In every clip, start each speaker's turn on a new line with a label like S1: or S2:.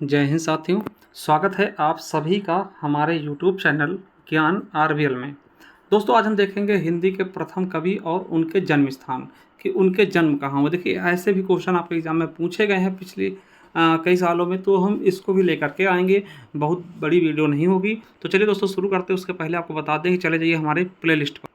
S1: जय हिंद साथियों। स्वागत है आप सभी का हमारे YouTube चैनल ज्ञान आरवीएल में। दोस्तों आज हम देखेंगे हिंदी के प्रथम कवि और उनके जन्म स्थान कि उनके जन्म कहाँ हुए। देखिए ऐसे भी क्वेश्चन आपके एग्जाम में पूछे गए हैं पिछली कई सालों में, तो हम इसको भी लेकर के आएंगे। बहुत बड़ी वीडियो नहीं होगी। तो चलिए दोस्तों शुरू करते हैं। उसके पहले आपको बता दें कि चले जाइए हमारे प्ले लिस्ट पर।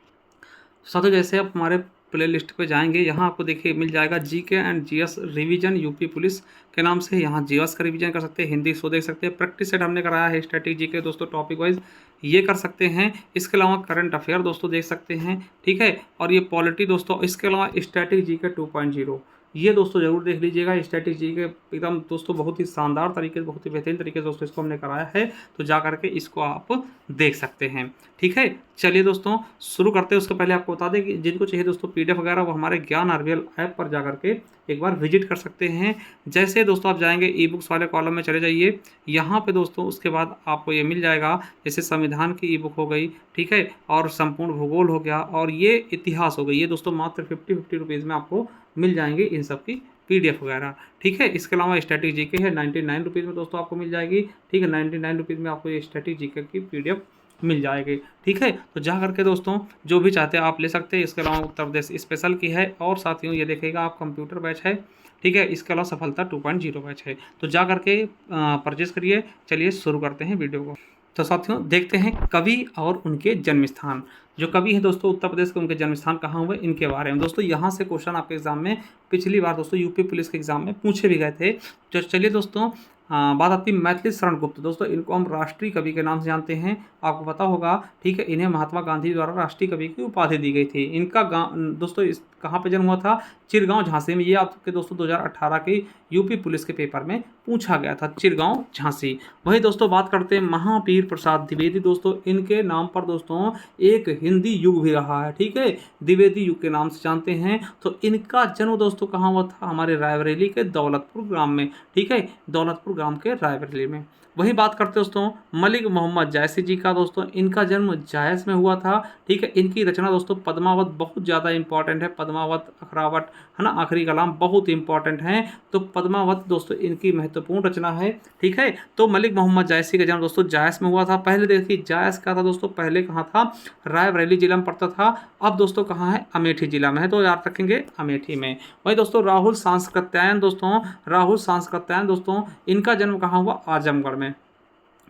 S1: साथियों जैसे आप हमारे प्ले लिस्ट पे जाएंगे, यहाँ आपको देखिए मिल जाएगा GK and GS revision UP police के नाम से। यहाँ जीएस का रिवीजन कर सकते हैं, हिंदी शो देख सकते हैं, प्रैक्टिस सेट हमने कराया है, स्टैटिक जीके दोस्तों टॉपिक वाइज ये कर सकते हैं। इसके अलावा करंट अफेयर दोस्तों देख सकते हैं, ठीक है। और ये पॉलिटी दोस्तों, इसके अलावा स्टैटिक जीके 2.0 ये दोस्तों जरूर देख लीजिएगा। स्टैटिक जीके एकदम दोस्तों बहुत ही शानदार तरीके से, बहुत ही बेहतरीन तरीके से दोस्तों इसको हमने कराया है, तो जा करके इसको आप देख सकते हैं, ठीक है। चलिए दोस्तों शुरू करते हैं। उसके पहले आपको बता दें कि जिनको चाहिए दोस्तों पीडीएफ वगैरह, वो हमारे ज्ञान आरवीएल ऐप पर जा करके एक बार विजिट कर सकते हैं। जैसे दोस्तों आप जाएंगे ई बुक्स वाले कॉलम में चले जाइए, यहाँ पे दोस्तों उसके बाद आपको ये मिल जाएगा, जैसे संविधान की ई बुक हो गई, ठीक है, और संपूर्ण भूगोल हो गया, और ये इतिहास हो गई। ये दोस्तों मात्र 50 रुपीज़ में आपको मिल जाएंगे इन सब की पीडीएफ वगैरह, ठीक है। इसके अलावा स्टैटिक जीके है 99 रुपीज़ में दोस्तों आपको मिल जाएगी, ठीक है। 99 रुपीज़ में आपको ये स्टैटिक जीके की पीडीएफ मिल जाएगी, ठीक है। तो जा करके दोस्तों जो भी चाहते हैं आप ले सकते हैं। इसके अलावा उत्तर प्रदेश स्पेशल की है, और साथियों ये देखिएगा आप कंप्यूटर बैच है, ठीक है। इसके अलावा सफलता 2.0 बैच है, तो जा करके परचेज करिए। चलिए शुरू करते हैं वीडियो को। तो साथियों देखते हैं कवि और उनके जन्म स्थान। जो कवि है दोस्तों उत्तर प्रदेश के, उनके जन्म स्थान कहाँ हुए इनके बारे में दोस्तों यहाँ से क्वेश्चन आपके एग्जाम में पिछली बार दोस्तों यूपी पुलिस के एग्जाम में पूछे भी गए थे। तो चलिए दोस्तों बात आती है मैथिली शरण गुप्त। दोस्तों इनको हम राष्ट्रीय कवि के नाम से जानते हैं, आपको पता होगा, ठीक है। इन्हें महात्मा गांधी द्वारा राष्ट्रीय कवि की उपाधि दी गई थी। इनका दोस्तों इस कहाँ पे जन्म हुआ था? चिरगांव झांसी में। ये आपके दोस्तों 2018 के यूपी पुलिस के पेपर में पूछा गया था, चिरगांव झांसी। वही दोस्तों बात करते हैं महावीर प्रसाद द्विवेदी। दोस्तों इनके नाम पर दोस्तों एक हिंदी युग भी रहा है, ठीक है, द्विवेदी युग के नाम से जानते हैं। तो इनका जन्म दोस्तों कहाँ हुआ था? हमारे रायबरेली के दौलतपुर ग्राम में, ठीक है, दौलतपुर ग्राम के रायबरेली में। वही बात करते दोस्तों मलिक मोहम्मद जायसी जी का। दोस्तों इनका जन्म जायस में हुआ था, ठीक है। इनकी रचना दोस्तों पद्मावत बहुत ज़्यादा इंपॉर्टेंट है। पद्मावत, अखरावट है ना, आखिरी कलाम बहुत इंपॉर्टेंट है। तो पद्मावत दोस्तों इनकी महत्वपूर्ण रचना है, ठीक है। तो मलिक मोहम्मद जायसी का जन्म दोस्तों जायस में हुआ था। पहले देखिए जायस का था दोस्तों, पहले कहाँ था? रायबरेली जिला में पड़ता था। अब दोस्तों कहाँ है? अमेठी जिला में है, तो याद रखेंगे अमेठी में। वही दोस्तों राहुल सांस्कृत्यायन। दोस्तों राहुल सांस्कृत्यायन दोस्तों इनका जन्म कहाँ हुआ? आजमगढ़ में।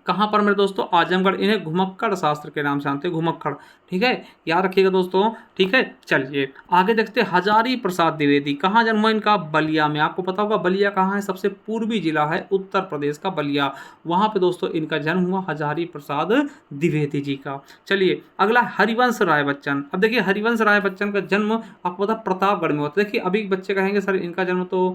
S1: कहाँ पर मेरे दोस्तों? आजमगढ़। इन्हें घुमक्कड़ शास्त्र के नाम से जानते हैं, घुमक्कड़, ठीक है, याद रखिएगा दोस्तों, ठीक है। चलिए आगे देखते हैं हजारी प्रसाद द्विवेदी। कहाँ जन्म हुआ इनका? बलिया में। आपको पता होगा बलिया कहाँ है? सबसे पूर्वी जिला है उत्तर प्रदेश का बलिया, वहाँ पे दोस्तों इनका जन्म हुआ हजारी प्रसाद द्विवेदी जी का। चलिए अगला हरिवंश राय बच्चन। अब देखिए हरिवंश राय बच्चन का जन्म आपको पता प्रतापगढ़ में हुआ था। देखिए अभी बच्चे कहेंगे सर इनका जन्म तो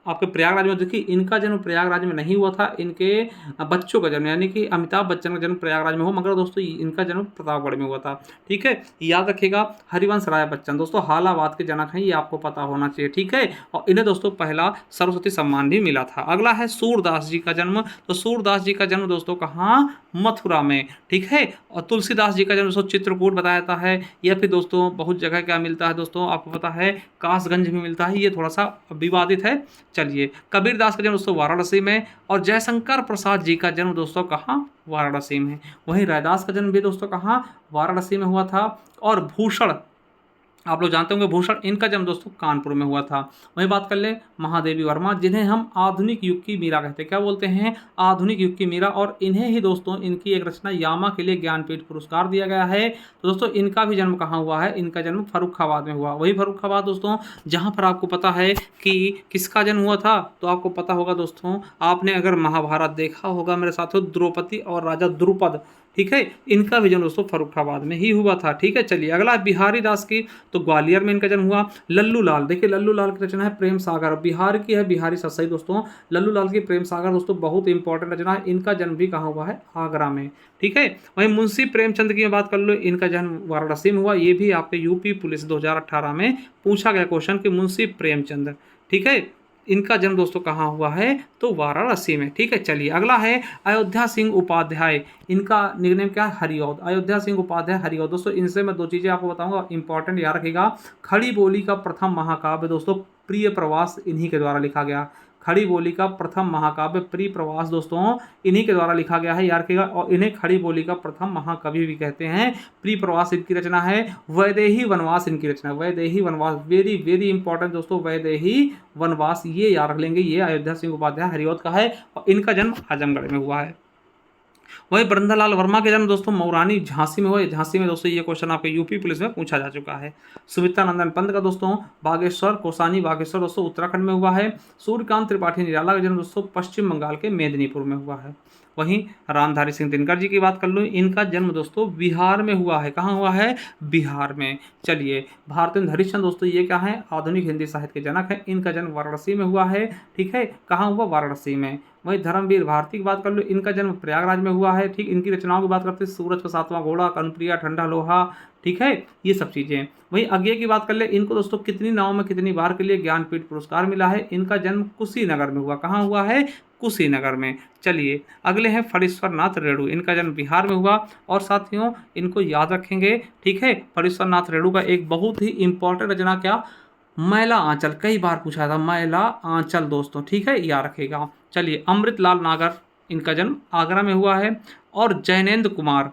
S1: आपके प्रयागराज में। देखिए इनका जन्म प्रयागराज में नहीं हुआ था, इनके बच्चों का जन्म यानी कि अमिताभ बच्चन का जन्म प्रयागराज में हुआ, मगर दोस्तों इनका जन्म प्रतापगढ़ में हुआ था, ठीक है। याद रखिएगा हरिवंश राय बच्चन दोस्तों हालावाद के जनक हैं, ये आपको पता होना चाहिए, ठीक है। और इन्हें दोस्तों पहला सरस्वती सम्मान भी मिला था। अगला है सूरदास जी का जन्म। तो सूरदास जी का जन्म दोस्तों कहाँ? मथुरा में, ठीक है। और तुलसीदास जी का जन्म दोस्तों चित्रकूट बताया जाता है, या फिर दोस्तों बहुत जगह क्या मिलता है दोस्तों आपको पता है, कासगंज भी मिलता है, ये थोड़ा सा विवादित है। चलिए कबीरदास का जन्म दोस्तों वाराणसी में। और जयशंकर प्रसाद जी का जन्म दोस्तों कहाँ? वाराणसी में। वहीं रैदास का जन्म भी दोस्तों कहाँ? वाराणसी में हुआ था। और भूषण आप लोग जानते होंगे, भूषण इनका जन्म दोस्तों कानपुर में हुआ था। वहीं बात कर ले महादेवी वर्मा, जिन्हें हम आधुनिक युग की मीरा कहते हैं। क्या बोलते हैं? आधुनिक युग की मीरा। और इन्हें ही दोस्तों इनकी एक रचना यामा के लिए ज्ञानपीठ पुरस्कार दिया गया है। तो दोस्तों इनका भी जन्म कहाँ हुआ है? इनका जन्म फर्रुखाबाद में हुआ। वही फर्रुखाबाद दोस्तों जहाँ पर आपको पता है कि किसका जन्म हुआ था, तो आपको पता होगा दोस्तों, आपने अगर महाभारत देखा होगा मेरे साथियों, द्रौपदी और राजा द्रुपद, ठीक है, इनका भी जन्म दोस्तों फर्रुखाबाद में ही हुआ था, ठीक है। चलिए अगला बिहारी दास की। तो ग्वालियर में इनका जन्म हुआ। लल्लू लाल, देखिए लल्लू लाल की रचना है प्रेम सागर, बिहार की है, बिहारी सत सही दोस्तों। लल्लू लाल की प्रेम सागर दोस्तों बहुत इंपॉर्टेंट रचना है। इनका जन्म भी कहाँ हुआ है? आगरा में, ठीक है। वहीं मुंशी प्रेमचंद की बात कर लो, इनका जन्म वाराणसी में हुआ। ये भी आपके यूपी पुलिस 2018 में पूछा गया क्वेश्चन कि मुंशी प्रेमचंद, ठीक है, इनका जन्म दोस्तों कहाँ हुआ है? तो वाराणसी में, ठीक है। चलिए अगला है अयोध्या सिंह उपाध्याय। इनका निकनेम क्या है? हरिऔध। अयोध्या सिंह उपाध्याय हरिऔध। दोस्तों इनसे मैं दो चीज़ें आपको बताऊंगा इंपॉर्टेंट, याद रखिएगा। खड़ी बोली का प्रथम महाकाव्य दोस्तों प्रिय प्रवास इन्हीं के द्वारा लिखा गया। खड़ी बोली का प्रथम महाकाव्य प्रिय प्रवास दोस्तों इन्हीं के द्वारा लिखा गया है, याद रखिएगा। और इन्हें खड़ी बोली का प्रथम महाकवि भी कहते हैं। प्रिय प्रवास इनकी रचना है। वैदेही वनवास इनकी रचना, वैदेही वनवास, वेरी वेरी इंपॉर्टेंट दोस्तों, वैदेही वनवास ये याद रख लेंगे। ये अयोध्या सिंह उपाध्याय हरिऔध का है और इनका जन्म आजमगढ़ में हुआ है। वही बृंदालाल वर्मा के जन्म दोस्तों मऊरानी झांसी में हुए। झांसी में दोस्तों ये क्वेश्चन आपके यूपी पुलिस में पूछा जा चुका है। सुमित्रा नंदन पंत का दोस्तों बागेश्वर, कोसानी बागेश्वर दोस्तों उत्तराखंड में हुआ है। सूर्यकांत त्रिपाठी निराला का जन्म दोस्तों पश्चिम बंगाल के मेदिनीपुर में हुआ है। वहीं रामधारी सिंह दिनकर जी की बात कर लूँ, इनका जन्म दोस्तों बिहार में हुआ है। कहाँ हुआ है? बिहार में। चलिए, भारतेंद्र हरिश्चंद्र दोस्तों ये क्या है? आधुनिक हिंदी साहित्य के जनक है। इनका जन्म वाराणसी में हुआ है। ठीक है, कहाँ हुआ? वाराणसी में। वहीं धर्मवीर भारती की बात कर लो, इनका जन्म प्रयागराज में हुआ है। ठीक, इनकी रचनाओं की बात करते हैं सूरज का सातवां घोड़ा, कनुप्रिया, ठंडा लोहा, ठीक है, ये सब चीज़ें। वहीं अज्ञे की बात कर ले, इनको दोस्तों कितनी नावों में कितनी बार के लिए ज्ञानपीठ पुरस्कार मिला है? इनका जन्म कुशीनगर में हुआ। कहाँ हुआ है? कुशीनगर में। चलिए, अगले हैं फणीश्वर नाथ रेणु, इनका जन्म बिहार में हुआ। और साथियों इनको याद रखेंगे, ठीक है। फणीश्वर नाथ रेणु का एक बहुत ही इंपॉर्टेंट रचना क्या? मैला आंचल, कई बार पूछा था, मैला आंचल दोस्तों, ठीक है, याद रखेगा। चलिए, अमृतलाल नागर, इनका जन्म आगरा में हुआ है। और जैनेंद्र कुमार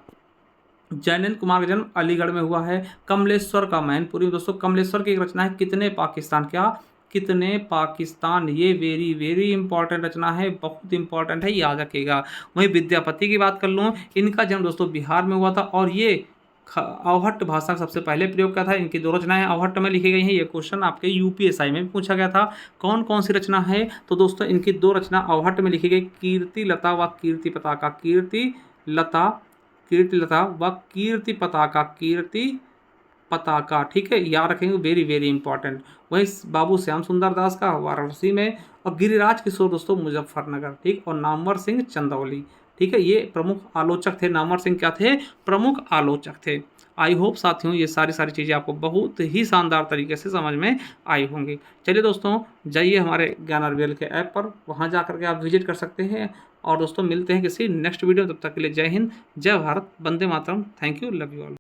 S1: का जन्म अलीगढ़ में हुआ है। कमलेश्वर का मैनपुरी दोस्तों, कमलेश्वर की एक रचना है कितने पाकिस्तान, क्या? कितने पाकिस्तान, ये वेरी वेरी इंपॉर्टेंट रचना है, बहुत इंपॉर्टेंट है, याद रखिएगा। वहीं विद्यापति की बात कर लूँ, इनका जन्म दोस्तों बिहार में हुआ था। और ये अवहट्ट भाषा का सबसे पहले प्रयोग किया था। इनकी 2 रचनाएं अवहट्ट में लिखी गई हैं। ये क्वेश्चन आपके यूपीएसआई में भी पूछा गया था। कौन कौन सी रचना है? तो दोस्तों इनकी 2 रचना अवहट्ट में लिखी गई, कीर्ति लता व कीर्ति पताका, कीर्ति लता व कीर्ति पताका, ठीक है, याद रखेंगे, वेरी वेरी इंपॉर्टेंट। वहीं बाबू श्याम सुंदर दास का वाराणसी में। और गिरिराज किशोर दोस्तों मुजफ्फरनगर, ठीक। और नामवर सिंह चंदौली, ठीक है, ये प्रमुख आलोचक थे। नामवर सिंह क्या थे? प्रमुख आलोचक थे। आई होप साथियों ये सारी चीज़ें आपको बहुत ही शानदार तरीके से समझ में आई होंगी। चलिए दोस्तों, जाइए हमारे ज्ञान आरवीएल के ऐप पर, वहाँ जा करके आप विजिट कर सकते हैं। और दोस्तों मिलते हैं किसी नेक्स्ट वीडियो, तब तक के लिए जय हिंद, जय भारत, वंदे मातरम, thank you, love you all.